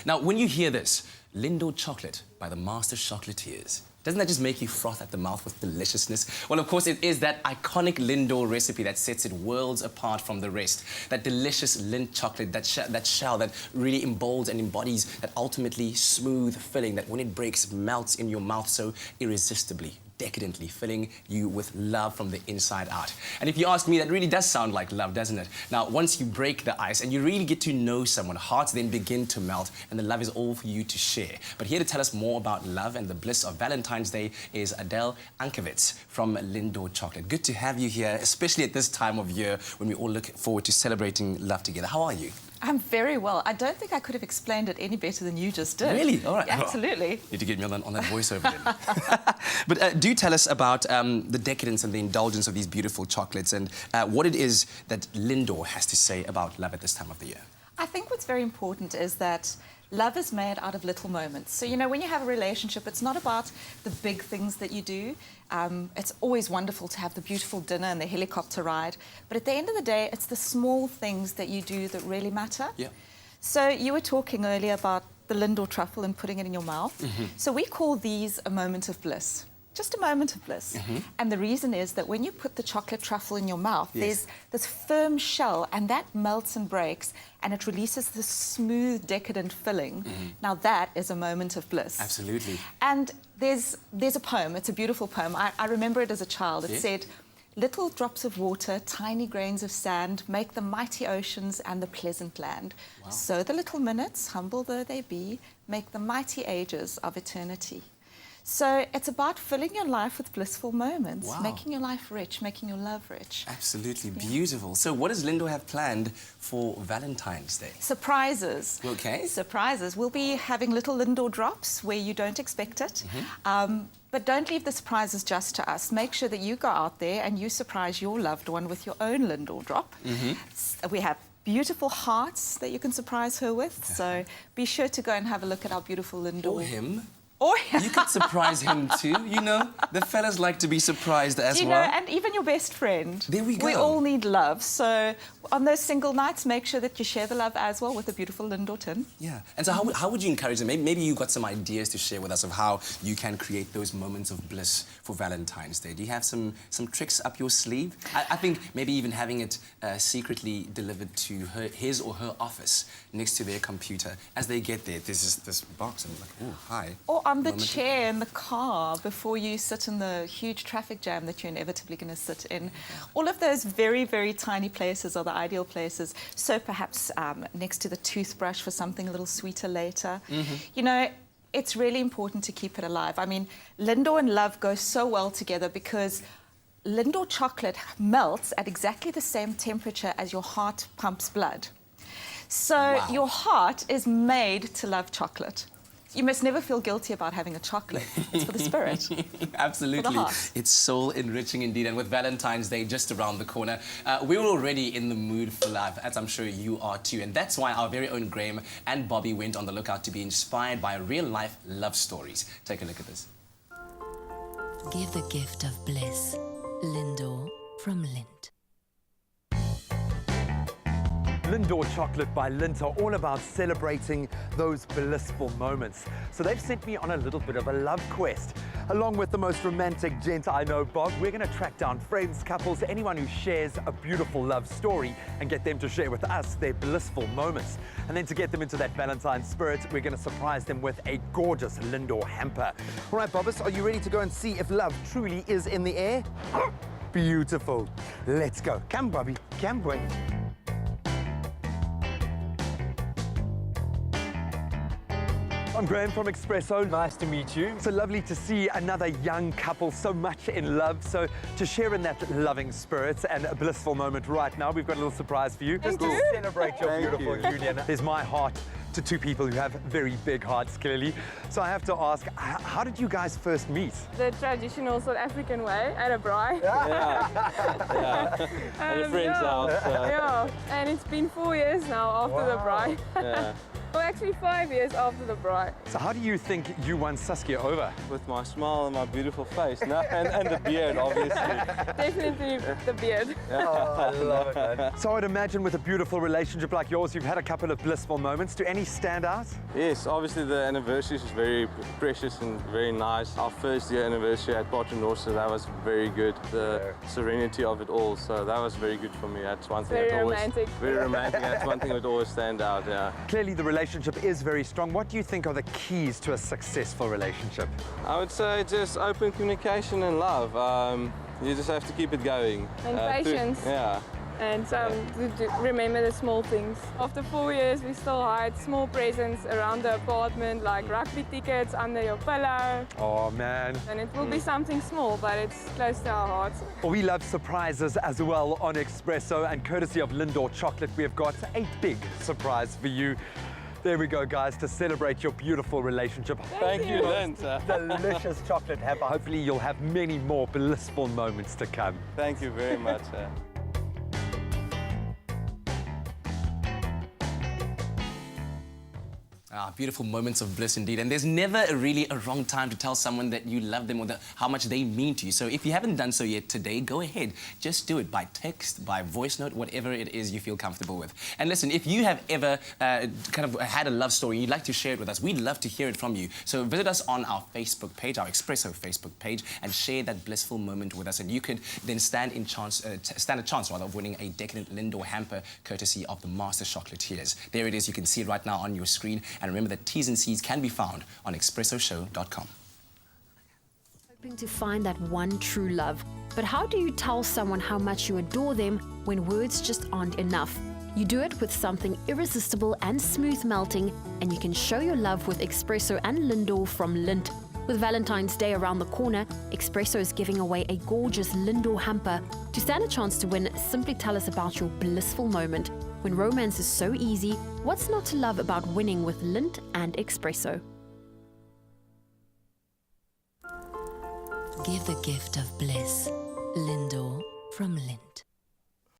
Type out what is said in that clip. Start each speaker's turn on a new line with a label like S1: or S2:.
S1: Now, when you hear this, Lindor chocolate by the master chocolatiers, doesn't that just make you froth at the mouth with deliciousness? Well, of course, it is that iconic Lindor recipe that sets it worlds apart from the rest. That delicious Lind chocolate, that shell that really embolds and embodies that ultimately smooth filling that when it breaks, melts in your mouth so irresistibly, decadently, filling you with love from the inside out. And if you ask me, that really does sound like love, doesn't it? Now, once you break the ice and you really get to know someone, hearts then begin to melt and the love is all for you to share. But here to tell us more about love and the bliss of Valentine's Day is Adele Ankiewicz from Lindor Chocolate. Good to have you here, especially at this time of year when we all look forward to celebrating love together. How are you?
S2: I'm very well. I don't think I could have explained it any better than you just did.
S1: Really? All right.
S2: Yeah, absolutely.
S1: Need to get me on that voiceover then. But do tell us about the decadence and the indulgence of these beautiful chocolates and what it is that Lindor has to say about love at this time of the year.
S2: I think what's very important is that love is made out of little moments. So, you know, when you have a relationship, it's not about the big things that you do. It's always wonderful to have the beautiful dinner and the helicopter ride. But at the end of the day, it's the small things that you do that really matter.
S1: Yeah.
S2: So you were talking earlier about the Lindor truffle and putting it in your mouth. Mm-hmm. So we call these a moment of bliss. Just a moment of bliss. Mm-hmm. And the reason is that when you put the chocolate truffle in your mouth, yes, there's this firm shell and that melts and breaks and it releases this smooth, decadent filling. Mm-hmm. Now that is a moment of bliss.
S1: Absolutely.
S2: And there's a poem, it's a beautiful poem. I remember it as a child. It said, "Little drops of water, tiny grains of sand, make the mighty oceans and the pleasant land. Wow. So the little minutes, humble though they be, make the mighty ages of eternity." So it's about filling your life with blissful moments, wow, making your life rich, making your love rich.
S1: Absolutely beautiful. So what does Lindor have planned for Valentine's Day?
S2: Surprises.
S1: Okay.
S2: Surprises. We'll be having little Lindor drops where you don't expect it. Mm-hmm. But don't leave the surprises just to us. Make sure that you go out there and you surprise your loved one with your own Lindor drop. Mm-hmm. We have beautiful hearts that you can surprise her with. So be sure to go and have a look at our beautiful Lindor.
S1: Or him.
S2: Or
S1: you could surprise him too, you know. The fellas like to be surprised as well.
S2: And even your best friend.
S1: There we go.
S2: We all need love. So on those single nights, make sure that you share the love as well with a beautiful Lindor tin.
S1: Yeah. And so how would you encourage them? Maybe you've got some ideas to share with us of how you can create those moments of bliss for Valentine's Day. Do you have some tricks up your sleeve? I think maybe even having it secretly delivered to his or her office next to their computer. As they get there, there's this box and like, oh, hi.
S2: Or on the chair in the car before you sit in the huge traffic jam that you're inevitably going to sit in. All of those very, very tiny places are the ideal places. So perhaps next to the toothbrush for something a little sweeter later. Mm-hmm. You know, it's really important to keep it alive. I mean, Lindor and love go so well together because Lindor chocolate melts at exactly the same temperature as your heart pumps blood. So wow, your heart is made to love chocolate. You must never feel guilty about having a chocolate. It's for the spirit.
S1: Absolutely.
S2: For the heart.
S1: It's soul enriching indeed. And with Valentine's Day just around the corner, we're already in the mood for love, as I'm sure you are too. And that's why our very own Graham and Bobby went on the lookout to be inspired by real-life love stories. Take a look at this.
S3: Give the gift of bliss. Lindor from Lind.
S4: Lindor Chocolate by Lind are all about celebrating those blissful moments. So they've sent me on a little bit of a love quest. Along with the most romantic gent I know, Bob, we're going to track down friends, couples, anyone who shares a beautiful love story and get them to share with us their blissful moments. And then to get them into that Valentine spirit, we're going to surprise them with a gorgeous Lindor hamper. All right, Bobbis, are you ready to go and see if love truly is in the air? Beautiful. Let's go. Come, Bobby. Come, boy. I'm Graham from Expresso. Nice to meet you. So lovely to see another young couple so much in love. So to share in that loving spirit and a blissful moment right now, we've got a little surprise for you. Just to celebrate your beautiful union. There's my heart to two people who have very big hearts, clearly. So I have to ask, how did you guys first meet?
S5: The traditional South African way, at a braai.
S6: Yeah. At a friend's house.
S5: Yeah, and it's been 4 years now after the braai.
S6: Yeah.
S5: Well, actually 5 years after the braai.
S4: So how do you think you won Saskia over?
S6: With my smile and my beautiful face, no? and the beard, obviously.
S5: Definitely the beard.
S4: I love it, man. So I'd imagine with a beautiful relationship like yours, you've had a couple of blissful moments. Do any stand out?
S6: Yes, obviously the anniversary is very precious and very nice. Our first year anniversary at Paternoster, that was very good. The serenity of it all, so that was very good for me. That's one thing.
S5: Very romantic.
S6: Very romantic. That's one thing that would always stand out. Yeah.
S4: Clearly the relationship is very strong. What do you think are the keys to a successful relationship?
S6: I would say just open communication and love. You just have to keep it going.
S5: And patience.
S6: Yeah.
S5: And remember the small things. After 4 years, we still hide small presents around the apartment, like rugby tickets under your pillow.
S4: Oh, man.
S5: And it will be something small, but it's close to our hearts.
S4: We love surprises as well on Expresso, and courtesy of Lindor Chocolate, we have got a big surprise for you. There we go, guys, to celebrate your beautiful relationship.
S6: Thank you, Lynn.
S4: Delicious chocolate hamper. Hopefully you'll have many more blissful moments to come.
S6: Thank you very much.
S1: Beautiful moments of bliss indeed. And there's never really a wrong time to tell someone that you love them or how much they mean to you. So if you haven't done so yet today, go ahead. Just do it by text, by voice note, whatever it is you feel comfortable with. And listen, if you have ever kind of had a love story and you'd like to share it with us, we'd love to hear it from you. So visit us on our Facebook page, our Expresso Facebook page, and share that blissful moment with us. And you could then stand a chance of winning a decadent Lindor hamper courtesy of the Master Chocolatiers. There it is. You can see it right now on your screen. And remember that T's and C's can be found on expressoshow.com.
S7: Hoping to find that one true love. But how do you tell someone how much you adore them when words just aren't enough? You do it with something irresistible and smooth melting, and you can show your love with Expresso and Lindor from Lindt. With Valentine's Day around the corner, Expresso is giving away a gorgeous Lindor hamper. To stand a chance to win, simply tell us about your blissful moment. When romance is so easy, what's not to love about winning with Lindt and Expresso?
S3: Give the gift of bliss. Lindor from Lindt.